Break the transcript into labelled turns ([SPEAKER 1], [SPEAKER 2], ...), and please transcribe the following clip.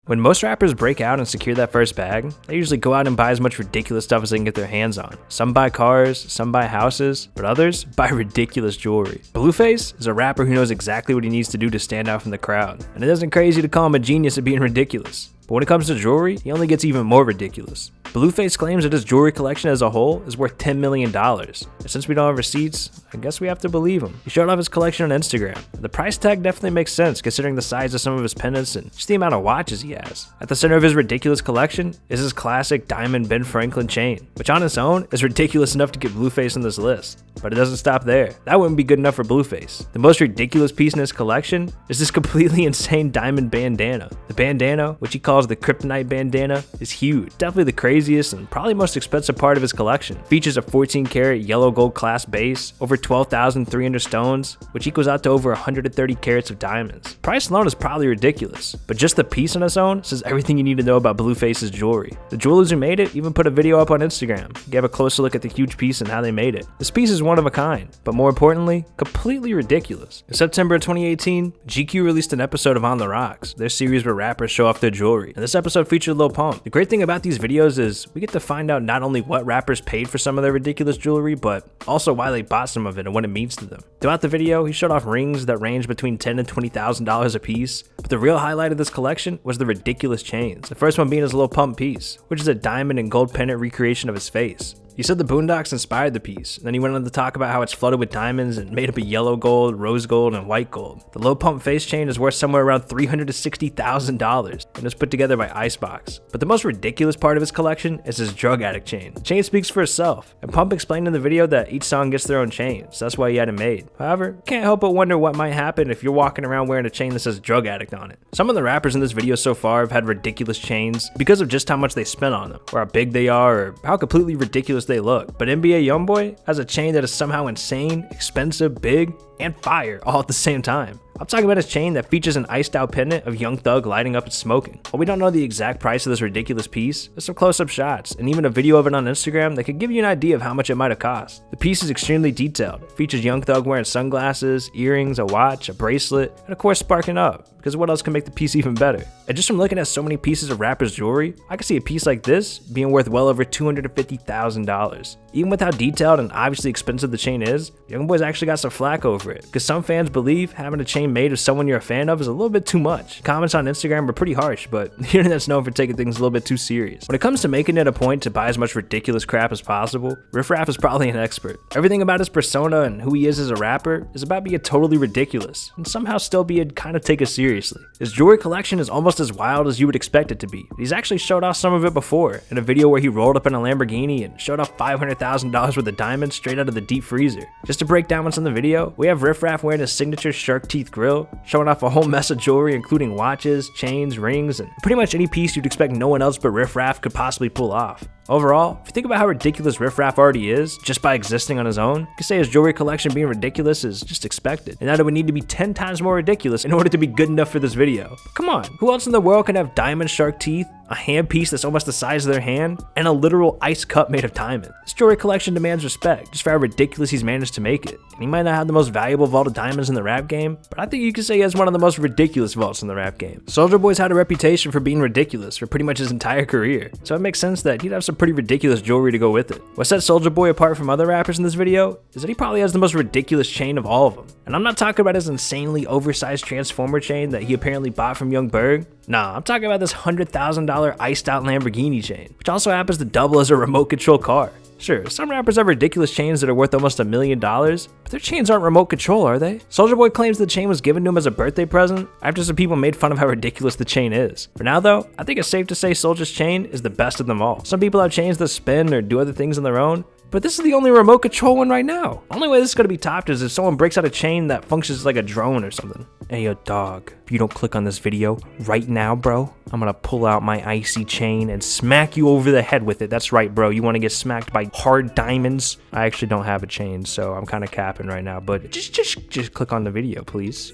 [SPEAKER 1] When most rappers break out and secure that first bag, they usually go out and buy as much ridiculous stuff as they can get their hands on. Some buy cars, some buy houses, but others buy ridiculous jewelry. Blueface is a rapper who knows exactly what he needs to do to stand out from the crowd, and it isn't crazy to call him a genius at being ridiculous. But when it comes to jewelry, he only gets even more ridiculous. Blueface claims that his jewelry collection as a whole is worth $10 million. And since we don't have receipts, I guess we have to believe him. He showed off his collection on Instagram. The price tag definitely makes sense considering the size of some of his pendants and just the amount of watches he has. At the center of his ridiculous collection is his classic diamond Ben Franklin chain, which on its own is ridiculous enough to get Blueface on this list. But it doesn't stop there. That wouldn't be good enough for Blueface. The most ridiculous piece in his collection is this completely insane diamond bandana. The bandana, which he calls the Kryptonite bandana, is huge. Definitely the craziest and probably most expensive part of his collection. Features a 14-karat yellow gold class base, over 12,300 stones, which equals out to over 130 carats of diamonds. Price alone is probably ridiculous, but just the piece on its own says everything you need to know about Blueface's jewelry. The jewelers who made it even put a video up on Instagram. Gave a closer look at the huge piece and how they made it. This piece is one of a kind, but more importantly, completely ridiculous. In September of 2018, GQ released an episode of On the Rocks, their series where rappers show off their jewelry, and this episode featured Lil Pump. The great thing about these videos is we get to find out not only what rappers paid for some of their ridiculous jewelry, but also why they bought some of it and what it means to them. Throughout the video, he showed off rings that range between $10,000 and $20,000 a piece, but the real highlight of this collection was the ridiculous chains. The first one being his Lil Pump piece, which is a diamond and gold pendant recreation of his face. He said the Boondocks inspired the piece, and then he went on to talk about how it's flooded with diamonds and made up of yellow gold, rose gold, and white gold. The Lil Pump face chain is worth somewhere around $300,000 to $60,000 and is put together by Icebox. But the most ridiculous part of his collection is his drug addict chain. The chain speaks for itself, and Pump explained in the video that each song gets their own chain, so that's why he had it made. However, can't help but wonder what might happen if you're walking around wearing a chain that says drug addict on it. Some of the rappers in this video so far have had ridiculous chains because of just how much they spent on them, or how big they are, or how completely ridiculous they look. But NBA Youngboy has a chain that is somehow insane, expensive, big, and fire all at the same time. I'm talking about his chain that features an iced out pendant of Young Thug lighting up and smoking. While we don't know the exact price of this ridiculous piece, there's some close-up shots and even a video of it on Instagram that could give you an idea of how much it might have cost. The piece is extremely detailed. It features Young Thug wearing sunglasses, earrings, a watch, a bracelet, and of course sparking up, because what else can make the piece even better? And just from looking at so many pieces of rappers' jewelry, I could see a piece like this being worth well over $250,000. Even with how detailed and obviously expensive the chain is, Youngboy's actually got some flack over it, because some fans believe having a chain made of someone you're a fan of is a little bit too much. Comments on Instagram are pretty harsh, but the internet's known for taking things a little bit too serious. When it comes to making it a point to buy as much ridiculous crap as possible, Riff Raff is probably an expert. Everything about his persona and who he is as a rapper is about being totally ridiculous, and somehow still being kind of taken seriously. His jewelry collection is almost as wild as you would expect it to be. He's actually showed off some of it before, in a video where he rolled up in a Lamborghini and showed off $500,000 worth of diamonds straight out of the deep freezer. Just to break down what's in the video, we have Riff Raff wearing his signature shark teeth grill, showing off a whole mess of jewelry including watches, chains, rings, and pretty much any piece you'd expect no one else but Riff Raff could possibly pull off. Overall, if you think about how ridiculous Riff Raff already is, just by existing on his own, you could say his jewelry collection being ridiculous is just expected, and that it would need to be 10 times more ridiculous in order to be good enough for this video. But come on, who else in the world can have diamond shark teeth, a hand piece that's almost the size of their hand, and a literal ice cup made of diamond? This jewelry collection demands respect, just for how ridiculous he's managed to make it. And he might not have the most valuable vault of diamonds in the rap game, but I think you could say he has one of the most ridiculous vaults in the rap game. Soulja Boy's had a reputation for being ridiculous for pretty much his entire career, so it makes sense that he'd have some pretty ridiculous jewelry to go with it. What sets Soulja Boy apart from other rappers in this video is that he probably has the most ridiculous chain of all of them. And I'm not talking about his insanely oversized Transformer chain that he apparently bought from Young Berg. Nah, I'm talking about this $100,000 iced out Lamborghini chain, which also happens to double as a remote control car. Sure, some rappers have ridiculous chains that are worth almost $1 million, but their chains aren't remote control, are they? Soulja Boy claims the chain was given to him as a birthday present after some people made fun of how ridiculous the chain is. For now though, I think it's safe to say Soulja's chain is the best of them all. Some people have chains that spin or do other things on their own, but this is the only remote control one right now. The only way this is gonna be topped is if someone breaks out a chain that functions like a drone or something. Hey yo dog, if you don't click on this video right now, bro, I'm gonna pull out my icy chain and smack you over the head with it. That's right, bro, you wanna get smacked by hard diamonds? I actually don't have a chain, so I'm kinda capping right now, but just click on the video, please.